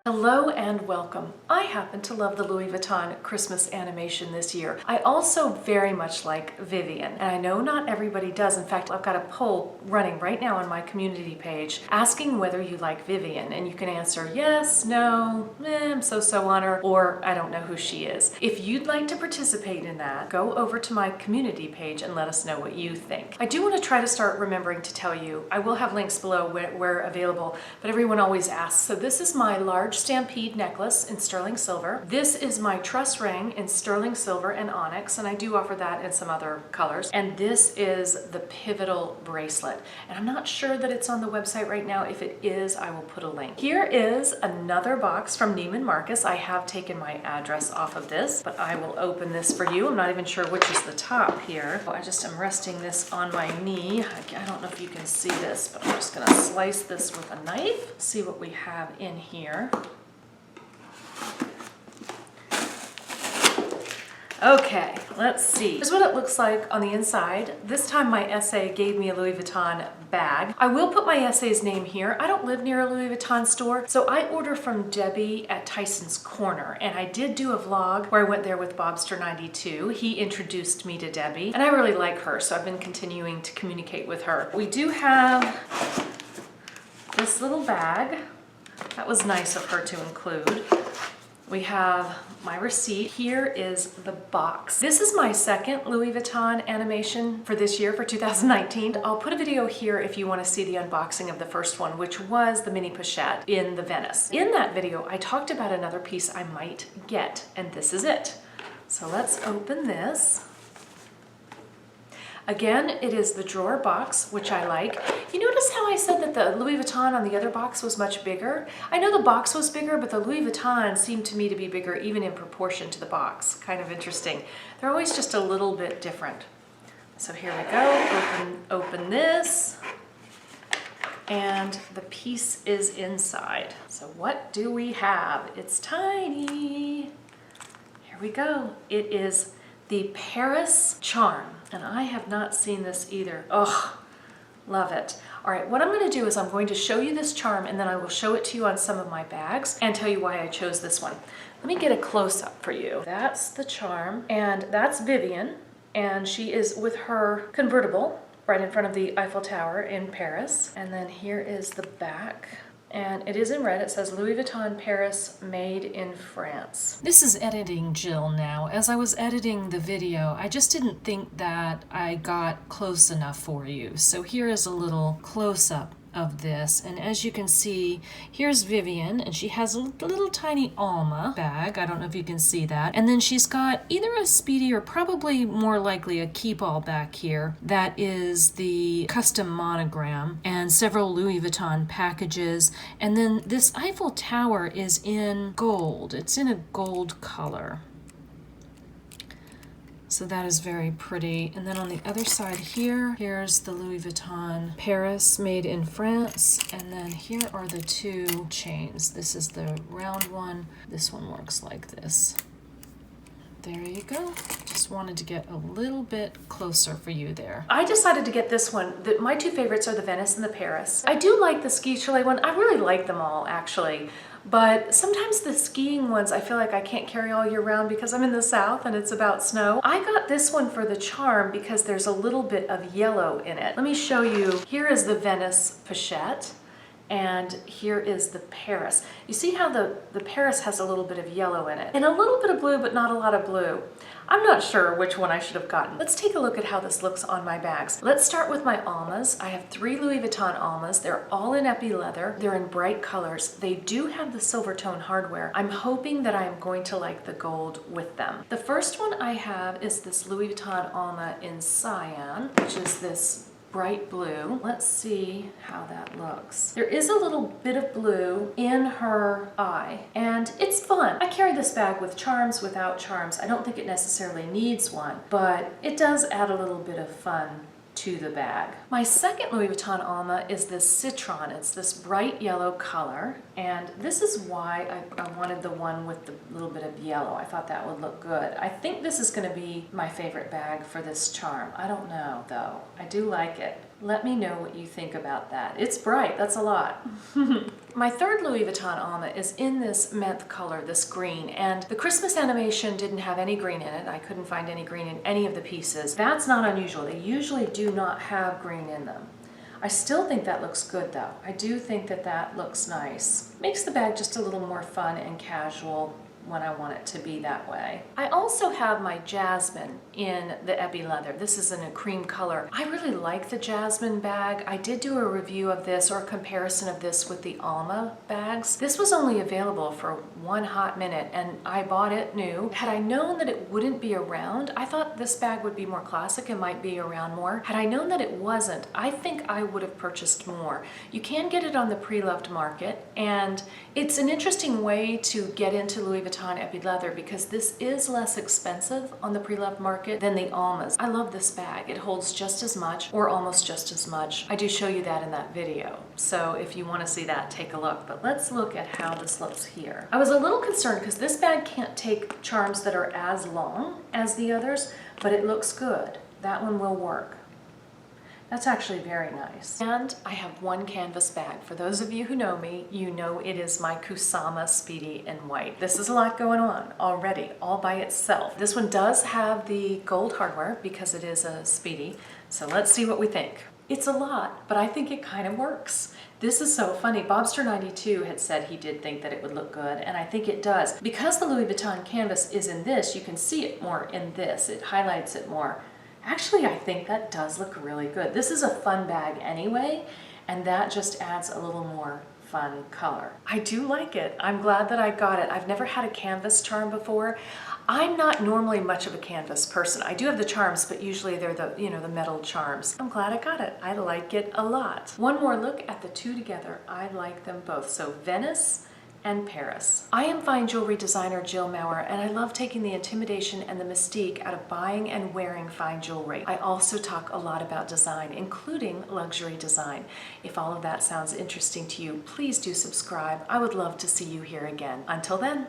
Hello and welcome. I happen to love the Louis Vuitton Christmas Animation this year. I also very much like Vivienne, and I know not everybody does. In fact, I've got a poll running right now on my community page asking whether you like Vivienne, and you can answer yes, no, I'm so-so on her, or I don't know who she is. If you'd like to participate in that, go over to my community page and let us know what you think. I do want to try to start remembering to tell you, I will have links below where available, but everyone always asks. So this is my large stampede necklace in sterling silver. This is my truss ring in sterling silver and onyx, and I do offer that in some other colors. And this is the pivotal bracelet. And I'm not sure that it's on the website right now. If it is, I will put a link. Here is another box from Neiman Marcus. I have taken my address off of this, but I will open this for you. I'm not even sure which is the top here. I just am resting this on my knee. I don't know if you can see this, but I'm just gonna slice this with a knife. See what we have in here. Okay, let's see. Here's what it looks like on the inside. This time my essay gave me a Louis Vuitton bag. I will put my essay's name here. I don't live near a Louis Vuitton store, so I order from Debbie at Tyson's Corner, and I did do a vlog where I went there with Bobster92. He introduced me to Debbie, and I really like her, so I've been continuing to communicate with her. We do have this little bag. That was nice of her to include. We have my receipt. Here is the box. This is my second Louis Vuitton animation for this year, for 2019. I'll put a video here if you want to see the unboxing of the first one, which was the mini pochette in the Venice. In that video, I talked about another piece I might get, and this is it. So let's open this. Again, it is the drawer box, which I like. You notice how I said that the Louis Vuitton on the other box was much bigger? I know the box was bigger, but the Louis Vuitton seemed to me to be bigger even in proportion to the box. Kind of interesting. They're always just a little bit different. So here we go, open this, and the piece is inside. So what do we have? It's tiny. Here we go. It is the Paris charm. And I have not seen this either. Oh, love it. All right, what I'm gonna do is I'm going to show you this charm, and then I will show it to you on some of my bags and tell you why I chose this one. Let me get a close-up for you. That's the charm, and that's Vivienne, and she is with her convertible right in front of the Eiffel Tower in Paris. And then here is the back. And it is in red. It says Louis Vuitton Paris, made in France. This is editing Jill now. As I was editing the video, I just didn't think that I got close enough for you. So here is a little close-up of this, and as you can see, here's Vivienne, and she has a little tiny Alma bag. I don't know if you can see that. And then she's got either a Speedy or probably more likely a Keepall back here. That is the custom monogram and several Louis Vuitton packages. And then this Eiffel Tower is in gold. It's in a gold color. So that is very pretty. And then on the other side here, here's the Louis Vuitton Paris, made in France. And then here are the two chains. This is the round one. This one works like this. There you go. Just wanted to get a little bit closer for you there. I decided to get this one. My two favorites are the Venice and the Paris. I do like the Ski Chalet one. I really like them all, actually. But sometimes the skiing ones, I feel like I can't carry all year round because I'm in the South and it's about snow. I got this one for the charm because there's a little bit of yellow in it. Let me show you. Here is the Venice pochette, and here is the Paris. You see how the Paris has a little bit of yellow in it and a little bit of blue, but not a lot of blue. I'm not sure which one I should have gotten. Let's take a look at how this looks on my bags. Let's start with my Almas. I have 3 Louis Vuitton Almas. They're all in epi leather. They're in bright colors. They do have the silver tone hardware. I'm hoping that I'm going to like the gold with them. The first one I have is this Louis Vuitton Alma in cyan, which is this bright blue. Let's see how that looks. There is a little bit of blue in her eye, and it's fun. I carry this bag with charms, without charms. I don't think it necessarily needs one, but it does add a little bit of fun to the bag. My second Louis Vuitton Alma is this Citron. It's this bright yellow color, and this is why I wanted the one with the little bit of yellow. I thought that would look good. I think this is going to be my favorite bag for this charm. I don't know, though. I do like it. Let me know what you think about that. It's bright, that's a lot. My third Louis Vuitton Alma is in this menthe color, this green, and the Christmas animation didn't have any green in it. I couldn't find any green in any of the pieces. That's not unusual. They usually do not have green in them. I still think that looks good though. I do think that that looks nice. Makes the bag just a little more fun and casual when I want it to be that way. I also have my Jasmin in the epi leather. This is in a cream color. I really like the Jasmin bag. I did do a review of this, or a comparison of this with the Alma bags. This was only available for one hot minute and I bought it new. Had I known that it wouldn't be around, I thought this bag would be more classic and might be around more. Had I known that it wasn't, I think I would have purchased more. You can get it on the pre-loved market, and it's an interesting way to get into Louis Vuitton epi leather because this is less expensive on the pre-loved market than the Almas. I love this bag. It holds just as much, or almost just as much. I do show you that in that video, so if you want to see that, take a look. But let's look at how this looks here. I was a little concerned because this bag can't take charms that are as long as the others, but it looks good. That one will work. That's actually very nice. And I have one canvas bag. For those of you who know me, you know it is my Kusama Speedy in white. This is a lot going on already, all by itself. This one does have the gold hardware because it is a Speedy. So let's see what we think. It's a lot, but I think it kind of works. This is so funny. Bobster92 had said he did think that it would look good, and I think it does. Because the Louis Vuitton canvas is in this, you can see it more in this. It highlights it more. Actually, I think that does look really good. This is a fun bag anyway, and that just adds a little more fun color. I do like it. I'm glad that I got it. I've never had a canvas charm before. I'm not normally much of a canvas person. I do have the charms, but usually they're the, the metal charms. I'm glad I got it. I like it a lot. One more look at the two together. I like them both. So Venice and Paris. I am fine jewelry designer Jill Maurer, and I love taking the intimidation and the mystique out of buying and wearing fine jewelry. I also talk a lot about design, including luxury design. If all of that sounds interesting to you, please do subscribe. I would love to see you here again. Until then.